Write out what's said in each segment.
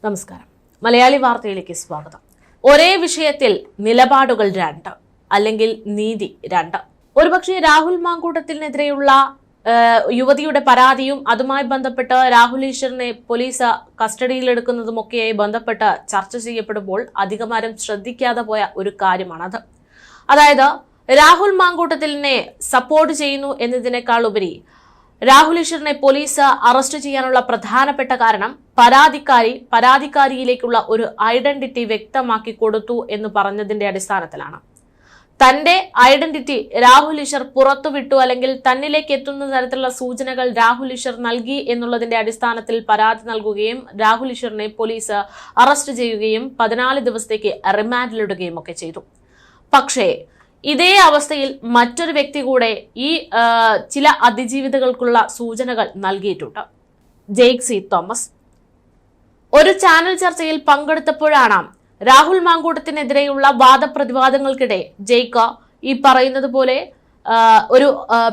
നമസ്കാരം. മലയാളി വാർത്തയിലേക്ക് സ്വാഗതം. ഒരേ വിഷയത്തിൽ നിലപാടുകൾ രണ്ട്, അല്ലെങ്കിൽ നീതി രണ്ട്. ഒരുപക്ഷെ രാഹുൽ മാങ്കൂട്ടത്തിനെതിരെയുള്ള യുവതിയുടെ പരാതിയും അതുമായി ബന്ധപ്പെട്ട് രാഹുൽ ഈശ്വറിനെ പോലീസ് കസ്റ്റഡിയിലെടുക്കുന്നതുമൊക്കെയായി ബന്ധപ്പെട്ട് ചർച്ച ചെയ്യപ്പെടുമ്പോൾ അധികമാരും ശ്രദ്ധിക്കാതെ പോയ ഒരു കാര്യമാണത്. അതായത് രാഹുൽ മാങ്കൂട്ടത്തിനെ സപ്പോർട്ട് ചെയ്യുന്നു എന്നതിനേക്കാൾ ഉപരി രാഹുൽ ഈശ്വറിനെ പോലീസ് അറസ്റ്റ് ചെയ്യാനുള്ള പ്രധാനപ്പെട്ട കാരണം പരാതിക്കാരിയിലേക്കുള്ള ഒരു ഐഡന്റിറ്റി വ്യക്തമാക്കി കൊടുത്തു എന്ന് പറഞ്ഞതിന്റെ അടിസ്ഥാനത്തിലാണ്. തന്റെ ഐഡന്റിറ്റി രാഹുൽ ഈശ്വർ പുറത്തുവിട്ടു, അല്ലെങ്കിൽ തന്നിലേക്ക് എത്തുന്ന തരത്തിലുള്ള സൂചനകൾ രാഹുൽ ഈശ്വർ നൽകി എന്നുള്ളതിന്റെ അടിസ്ഥാനത്തിൽ പരാതി നൽകുകയും രാഹുൽ ഈശ്വറിനെ പോലീസ് അറസ്റ്റ് ചെയ്യുകയും 14 ദിവസത്തേക്ക് റിമാൻഡിലിടുകയും ഒക്കെ ചെയ്തു. പക്ഷേ ഇതേ അവസ്ഥയിൽ മറ്റൊരു വ്യക്തി കൂടെ ഈ ചില അതിജീവിതകൾക്കുള്ള സൂചനകൾ നൽകിയിട്ടുണ്ട്. ജെയ്ക് സി തോമസ് ഒരു ചാനൽ ചർച്ചയിൽ പങ്കെടുത്തപ്പോഴാണ് രാഹുൽ മാങ്കൂട്ടത്തിനെതിരെയുള്ള വാദപ്രതിവാദങ്ങൾക്കിടെ ജെയ്ക്ക് ഈ പറയുന്നത് പോലെ ഒരു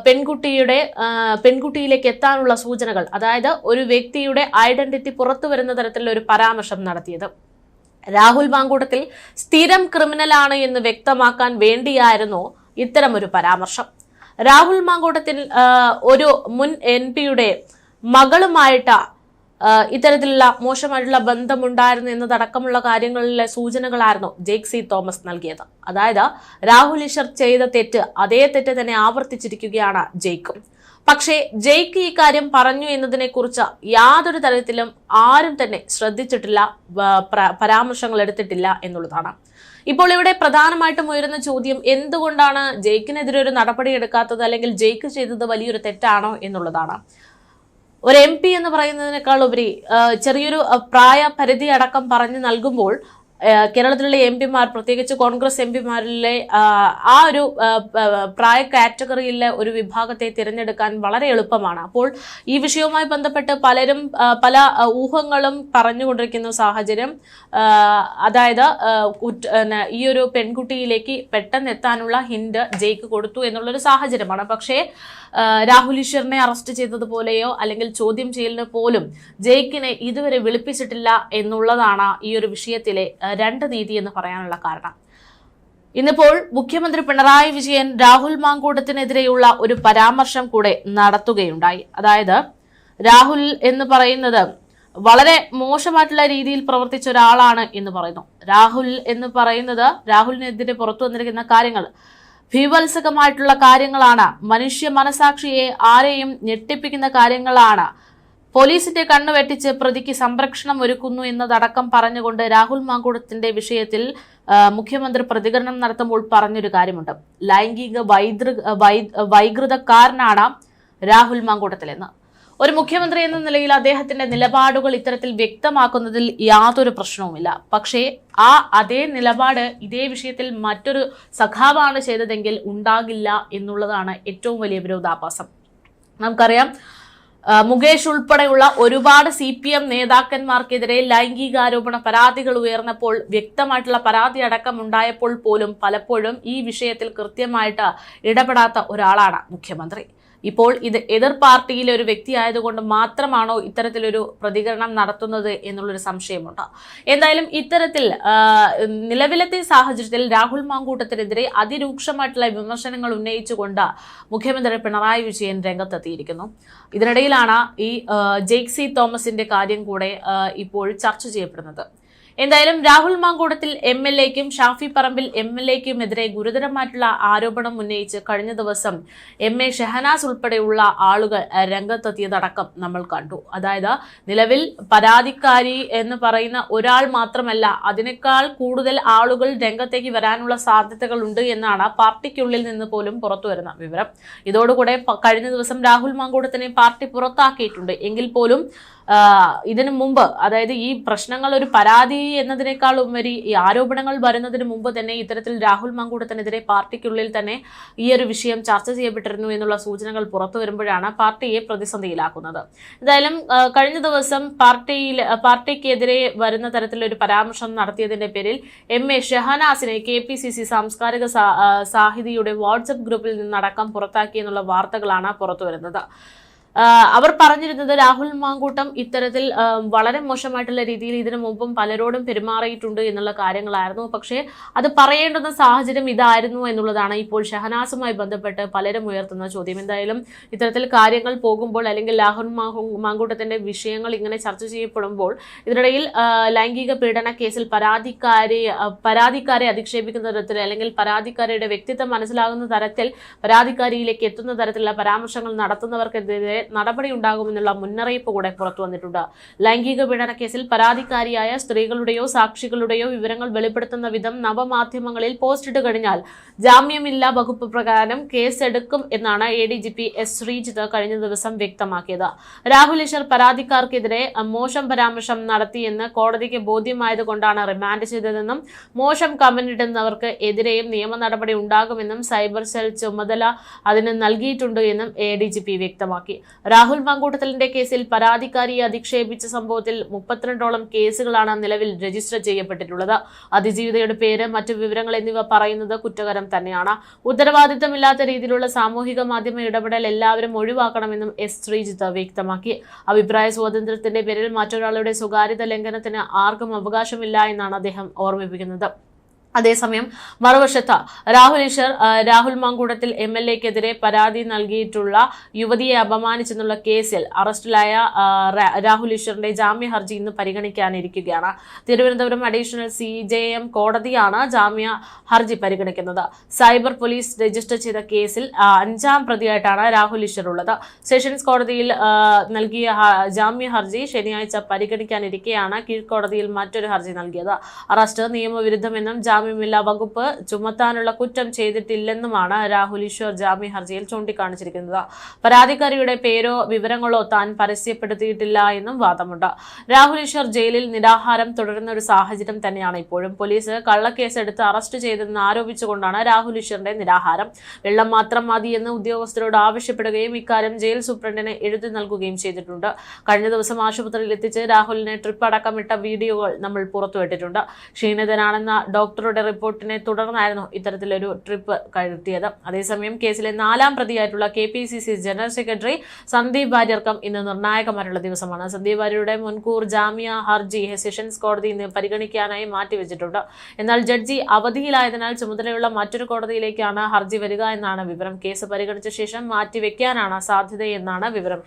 പെൺകുട്ടിയിലേക്ക് എത്താനുള്ള സൂചനകൾ, അതായത് ഒരു വ്യക്തിയുടെ ഐഡന്റിറ്റി പുറത്തു വരുന്ന തരത്തിലുള്ള ഒരു പരാമർശം നടത്തിയത്. രാഹുൽ മാങ്കൂട്ടത്തിൽ സ്ഥിരം ക്രിമിനലാണ് എന്ന് വ്യക്തമാക്കാൻ വേണ്ടിയായിരുന്നു ഇത്തരമൊരു പരാമർശം. രാഹുൽ മാങ്കൂട്ടത്തിൽ ഒരു മുൻ MP-യുടെ മകളുമായിട്ട് ഇത്തരത്തിലുള്ള മോശമായിട്ടുള്ള ബന്ധമുണ്ടായിരുന്നു എന്നതടക്കമുള്ള കാര്യങ്ങളിലെ സൂചനകളായിരുന്നു ജെയ്ക് സി തോമസ് നൽകിയത്. അതായത് രാഹുൽ ഈശ്വർ ചെയ്ത തെറ്റ് അതേ തെറ്റ് തന്നെ ആവർത്തിച്ചിരിക്കുകയാണ് ജെയ്ക്കും. പക്ഷേ ജെയ്ക്ക് ഈ കാര്യം പറഞ്ഞു എന്നതിനെ കുറിച്ച് യാതൊരു തരത്തിലും ആരും തന്നെ ശ്രദ്ധിച്ചിട്ടില്ല, പരാമർശങ്ങൾ എടുത്തിട്ടില്ല എന്നുള്ളതാണ്. ഇപ്പോൾ ഇവിടെ പ്രധാനമായിട്ടും ഉയരുന്ന ചോദ്യം, എന്തുകൊണ്ടാണ് ജെയ്ക്കിനെതിരെ ഒരു നടപടി എടുക്കാത്തത്, അല്ലെങ്കിൽ ജെയ്ക്ക് ചെയ്തത് വലിയൊരു തെറ്റാണോ എന്നുള്ളതാണ്. ഒരു MP എന്ന് പറയുന്നതിനേക്കാൾ ഉപരി ചെറിയൊരു പ്രായപരിധി അടക്കം പറഞ്ഞു നൽകുമ്പോൾ കേരളത്തിലുള്ള MP-മാർ, പ്രത്യേകിച്ച് കോൺഗ്രസ് MP-മാരിലെ ആ ഒരു പ്രായ കാറ്റഗറിയിലെ ഒരു വിഭാഗത്തെ തിരഞ്ഞെടുക്കാൻ വളരെ എളുപ്പമാണ്. അപ്പോൾ ഈ വിഷയവുമായി ബന്ധപ്പെട്ട് പലരും പല ഊഹങ്ങളും പറഞ്ഞുകൊണ്ടിരിക്കുന്ന സാഹചര്യം, അതായത് ഈ ഒരു പെൺകുട്ടിയിലേക്ക് പെട്ടെന്ന് എത്താനുള്ള ഹിന്റ് ജെയ്ക്ക് കൊടുത്തു എന്നുള്ളൊരു സാഹചര്യമാണ്. പക്ഷേ രാഹുൽ ഈശ്വറിനെ അറസ്റ്റ് ചെയ്തതുപോലെയോ അല്ലെങ്കിൽ ചോദ്യം ചെയ്യലിന് പോലും ജെയ്ക്കിനെ ഇതുവരെ വിളിപ്പിച്ചിട്ടില്ല എന്നുള്ളതാണ് ഈ ഒരു വിഷയത്തിലെ രണ്ട് നീതി എന്ന് പറയാനുള്ള കാരണം. ഇന്നിപ്പോൾ മുഖ്യമന്ത്രി പിണറായി വിജയൻ രാഹുൽ മാങ്കൂട്ടത്തിനെതിരെയുള്ള ഒരു പരാമർശം കൂടെ നടത്തുകയുണ്ടായി. അതായത് രാഹുൽ എന്ന് പറയുന്നത് വളരെ മോശമായിട്ടുള്ള രീതിയിൽ പ്രവർത്തിച്ച ഒരാളാണ് എന്ന് പറയുന്നു. രാഹുലിനെതിരെ പുറത്തു വന്നിരിക്കുന്ന കാര്യങ്ങൾ ഭീവത്സകമായിട്ടുള്ള കാര്യങ്ങളാണ്, മനുഷ്യ മനസാക്ഷിയെ ആരെയും ഞെട്ടിപ്പിക്കുന്ന കാര്യങ്ങളാണ്, പോലീസിന്റെ കണ്ണു വെട്ടിച്ച് പ്രതിക്ക് സംരക്ഷണം ഒരുക്കുന്നു എന്നതടക്കം പറഞ്ഞുകൊണ്ട് രാഹുൽ മാങ്കൂട്ടത്തിന്റെ വിഷയത്തിൽ മുഖ്യമന്ത്രി പ്രതികരണം നടത്തുമ്പോൾ പറഞ്ഞൊരു കാര്യമുണ്ട്. ലൈംഗിക വൈകൃതക്കാരനാണ് രാഹുൽ മാങ്കൂട്ടത്തിലെന്ന്. ഒരു മുഖ്യമന്ത്രി എന്ന നിലയിൽ അദ്ദേഹത്തിന്റെ നിലപാടുകൾ ഇത്തരത്തിൽ വ്യക്തമാക്കുന്നതിൽ യാതൊരു പ്രശ്നവുമില്ല. പക്ഷേ അതേ നിലപാട് ഇതേ വിഷയത്തിൽ മറ്റൊരു സഖാവാണ് ചെയ്തതെങ്കിൽ ഉണ്ടാകില്ല എന്നുള്ളതാണ് ഏറ്റവും വലിയ വിരോധാഭാസം. നമുക്കറിയാം, മുകേഷ് ഉൾപ്പെടെയുള്ള ഒരുപാട് CPM നേതാക്കന്മാർക്കെതിരെ ലൈംഗികാരോപണ പരാതികൾ ഉയർന്നപ്പോൾ, വ്യക്തമായിട്ടുള്ള പരാതി അടക്കം ഉണ്ടായപ്പോൾ പോലും പലപ്പോഴും ഈ വിഷയത്തിൽ കൃത്യമായിട്ട് ഇടപെടാത്ത ഒരാളാണ് മുഖ്യമന്ത്രി. ഇപ്പോൾ ഇത് എതിർ പാർട്ടിയിലെ ഒരു വ്യക്തി ആയതുകൊണ്ട് മാത്രമാണോ ഇത്തരത്തിലൊരു പ്രതികരണം നടത്തുന്നത് എന്നുള്ളൊരു സംശയമുണ്ട്. എന്തായാലും ഇത്തരത്തിൽ നിലവിലത്തെ സാഹചര്യത്തിൽ രാഹുൽ മാങ്കൂട്ടത്തിനെതിരെ അതിരൂക്ഷമായിട്ടുള്ള വിമർശനങ്ങൾ ഉന്നയിച്ചുകൊണ്ട് മുഖ്യമന്ത്രി പിണറായി വിജയൻ രംഗത്തെത്തിയിരിക്കുന്നു. ഇതിനിടയിലാണ് ഈ ജെയ്ക് സി തോമസിന്റെ കാര്യം കൂടെ ഇപ്പോൾ ചർച്ച ചെയ്യപ്പെടുന്നത്. എന്തായാലും രാഹുൽ മാങ്കൂട്ടത്തിൽ MLA-ക്കും ഷാഫി പറമ്പിൽ MLA-ക്കും എതിരെ ഗുരുതരമായിട്ടുള്ള ആരോപണം ഉന്നയിച്ച് കഴിഞ്ഞ ദിവസം MA ഷഹനാസ് ഉൾപ്പെടെയുള്ള ആളുകൾ രംഗത്തെത്തിയതടക്കം നമ്മൾ കണ്ടു. അതായത് നിലവിൽ പരാതിക്കാരി എന്ന് പറയുന്ന ഒരാൾ മാത്രമല്ല, അതിനേക്കാൾ കൂടുതൽ ആളുകൾ രംഗത്തേക്ക് വരാനുള്ള സാധ്യതകളുണ്ട് എന്നാണ് പാർട്ടിക്കുള്ളിൽ നിന്ന് പോലും പുറത്തു വരുന്ന വിവരം. ഇതോടുകൂടെ കഴിഞ്ഞ ദിവസം രാഹുൽ മാങ്കൂട്ടത്തിനെ പാർട്ടി പുറത്താക്കിയിട്ടുണ്ട്. എങ്കിൽ പോലും ഇതിനു മുമ്പ്, അതായത് ഈ പ്രശ്നങ്ങൾ ഒരു പരാതി എന്നതിനേക്കാൾ ഉപരി ഈ ആരോപണങ്ങൾ വരുന്നതിന് മുമ്പ് തന്നെ ഇത്തരത്തിൽ രാഹുൽ മാങ്കൂട്ടത്തിനെതിരെ പാർട്ടിക്കുള്ളിൽ തന്നെ ഈ ഒരു വിഷയം ചർച്ച ചെയ്യപ്പെട്ടിരുന്നു എന്നുള്ള സൂചനകൾ പുറത്തു വരുമ്പോഴാണ് പാർട്ടിയെ പ്രതിസന്ധിയിലാക്കുന്നത്. എന്തായാലും കഴിഞ്ഞ ദിവസം പാർട്ടിക്കെതിരെ വരുന്ന തരത്തിലൊരു പരാമർശം നടത്തിയതിന്റെ പേരിൽ MA ഷഹനാസിനെ KPCC സാംസ്കാരിക സാഹിതിയുടെ വാട്സ്ആപ്പ് ഗ്രൂപ്പിൽ നിന്നടക്കം പുറത്താക്കി എന്നുള്ള വാർത്തകളാണ് പുറത്തു വരുന്നത്. അവർ പറഞ്ഞിരുന്നത് രാഹുൽ മാങ്കൂട്ടം ഇത്തരത്തിൽ വളരെ മോശമായിട്ടുള്ള രീതിയിൽ ഇതിനു മുമ്പും പലരോടും പെരുമാറിയിട്ടുണ്ട് എന്നുള്ള കാര്യങ്ങളായിരുന്നു. പക്ഷേ അത് പറയേണ്ടുന്ന സാഹചര്യം ഇതായിരുന്നു എന്നുള്ളതാണ് ഇപ്പോൾ ഷഹനാസുമായി ബന്ധപ്പെട്ട് പലരും ഉയർത്തുന്ന ചോദ്യം. എന്തായാലും ഇത്തരത്തിൽ കാര്യങ്ങൾ പോകുമ്പോൾ അല്ലെങ്കിൽ രാഹുൽ മാങ്കൂട്ടത്തിന്റെ വിഷയങ്ങൾ ഇങ്ങനെ ചർച്ച ചെയ്യപ്പെടുമ്പോൾ ഇതിനിടയിൽ ലൈംഗിക പീഡന കേസിൽ പരാതിക്കാരെ അധിക്ഷേപിക്കുന്ന തരത്തിൽ അല്ലെങ്കിൽ പരാതിക്കാരിയുടെ വ്യക്തിത്വം മനസ്സിലാകുന്ന തരത്തിൽ പരാതിക്കാരിയിലേക്ക് എത്തുന്ന തരത്തിലുള്ള പരാമർശങ്ങൾ നടത്തുന്നവർക്കെതിരെ നടപടി ഉണ്ടാകുമെന്നുള്ള മുന്നറിയിപ്പ് കൂടെ പുറത്തു വന്നിട്ടുണ്ട്. ലൈംഗിക പീഡന കേസിൽ പരാതിക്കാരിയായ സ്ത്രീകളുടെയോ സാക്ഷികളുടെയോ വിവരങ്ങൾ വെളിപ്പെടുത്തുന്ന വിധം നവമാധ്യമങ്ങളിൽ പോസ്റ്റിട്ട് കഴിഞ്ഞാൽ ജാമ്യമില്ലാ വകുപ്പ് പ്രകാരം കേസെടുക്കും എന്നാണ് ADGP S. ശ്രീജിത്ത് കഴിഞ്ഞ ദിവസം വ്യക്തമാക്കിയത്. രാഹുൽ ഈശ്വർ പരാതിക്കാർക്കെതിരെ മോശം പരാമർശം നടത്തിയെന്ന് കോടതിക്ക് ബോധ്യമായതുകൊണ്ടാണ് റിമാൻഡ് ചെയ്തതെന്നും മോശം കമന്റ് ഇടുന്നവർക്ക് എതിരെയും നിയമ നടപടി ഉണ്ടാകുമെന്നും സൈബർ സെൽ ചുമതല അതിന് നൽകിയിട്ടുണ്ട് എന്നും ADGP വ്യക്തമാക്കി. രാഹുൽ മാങ്കൂട്ടത്തിന്റെ കേസിൽ പരാതിക്കാരിയെ അധിക്ഷേപിച്ച സംഭവത്തിൽ 32ഓളം കേസുകളാണ് നിലവിൽ രജിസ്റ്റർ ചെയ്യപ്പെട്ടിട്ടുള്ളത്. അതിജീവിതയുടെ പേര്, മറ്റു വിവരങ്ങൾ എന്നിവ പറയുന്നത് കുറ്റകരം തന്നെയാണ്. ഉത്തരവാദിത്തമില്ലാത്ത രീതിയിലുള്ള സാമൂഹിക മാധ്യമ ഇടപെടൽ എല്ലാവരും ഒഴിവാക്കണമെന്നും S. ശ്രീജിത്ത് വ്യക്തമാക്കി. അഭിപ്രായ സ്വാതന്ത്ര്യത്തിന്റെ പേരിൽ മറ്റൊരാളുടെ സ്വകാര്യത ലംഘനത്തിന് ആർക്കും അവകാശമില്ല എന്നാണ് അദ്ദേഹം ഓർമ്മിപ്പിക്കുന്നത്. അതേസമയം മറുവശത്ത് രാഹുൽ മാങ്കൂട്ടത്തിൽ MLA-ക്കെതിരെ പരാതി നൽകിയിട്ടുള്ള യുവതിയെ അപമാനിച്ചെന്നുള്ള കേസിൽ അറസ്റ്റിലായ രാഹുൽ ഈശ്വറിന്റെ ജാമ്യ ഹർജി ഇന്ന് പരിഗണിക്കാനിരിക്കുകയാണ്. തിരുവനന്തപുരം അഡീഷണൽ CJM കോടതിയാണ് ജാമ്യ ഹർജി പരിഗണിക്കുന്നത്. സൈബർ പോലീസ് രജിസ്റ്റർ ചെയ്ത കേസിൽ 5ാം പ്രതിയായിട്ടാണ് രാഹുൽ ഈശ്വർ ഉള്ളത്. സെഷൻസ് കോടതിയിൽ നൽകിയ ജാമ്യ ഹർജി ശനിയാഴ്ച പരിഗണിക്കാനിരിക്കെയാണ് കീഴ്ക്കോടതിയിൽ മറ്റൊരു ഹർജി നൽകിയത്. അറസ്റ്റ് നിയമവിരുദ്ധമെന്നും ജാമ്യമില്ലാ വകുപ്പ് ചുമത്താനുള്ള കുറ്റം ചെയ്തിട്ടില്ലെന്നുമാണ് രാഹുൽ ഈശ്വർ ജാമ്യ ഹർജിയിൽ ചൂണ്ടിക്കാണിച്ചിരിക്കുന്നത്. പരാതിക്കാരിയുടെ പേരോ വിവരങ്ങളോ താൻ പരസ്യപ്പെടുത്തിയിട്ടില്ല എന്നും വാദമുണ്ട്. രാഹുൽ ഈശ്വർ ജയിലിൽ നിരാഹാരം തുടരുന്ന ഒരു സാഹചര്യം തന്നെയാണ് ഇപ്പോഴും. പോലീസ് കള്ളക്കേസെടുത്ത് അറസ്റ്റ് ചെയ്തെന്ന് ആരോപിച്ചുകൊണ്ടാണ് രാഹുൽ ഈശ്വറിന്റെ നിരാഹാരം. വെള്ളം മാത്രം മതിയെന്ന് ഉദ്യോഗസ്ഥരോട് ആവശ്യപ്പെടുകയും ഇക്കാര്യം ജയിൽ സൂപ്രണ്ടിന് എഴുതി നൽകുകയും ചെയ്തിട്ടുണ്ട്. കഴിഞ്ഞ ദിവസം ആശുപത്രിയിൽ എത്തിച്ച് രാഹുലിനെ ട്രിപ്പ് അടക്കമിട്ട വീഡിയോകൾ നമ്മൾ പുറത്തുവിട്ടിട്ടുണ്ട്. ക്ഷീണിതനാണെന്ന ഡോക്ടറുടെ റിപ്പോർട്ടിനെ തുടർന്നായിരുന്നു ഇത്തരത്തിലൊരു ട്രിപ്പ് കയറ്റിയത്. അതേസമയം കേസിലെ 4ാം പ്രതിയായിട്ടുള്ള KPCC ജനറൽ സെക്രട്ടറി സന്ദീപ് വാര്യർക്കും ഇന്ന് നിർണായകമായിട്ടുള്ള ദിവസമാണ്. സന്ദീപ് വാര്യരുടെ മുൻകൂർ ജാമ്യ ഹർജി സെഷൻസ് കോടതി ഇന്ന് പരിഗണിക്കാനായി മാറ്റിവെച്ചിട്ടുണ്ട്. എന്നാൽ ജഡ്ജി അവധിയിലായതിനാൽ ചുമതലയുള്ള മറ്റൊരു കോടതിയിലേക്കാണ് ഹർജി വരിക എന്നാണ് വിവരം. കേസ് പരിഗണിച്ച ശേഷം മാറ്റിവെക്കാനാണ് സാധ്യതയെന്നാണ് വിവരം.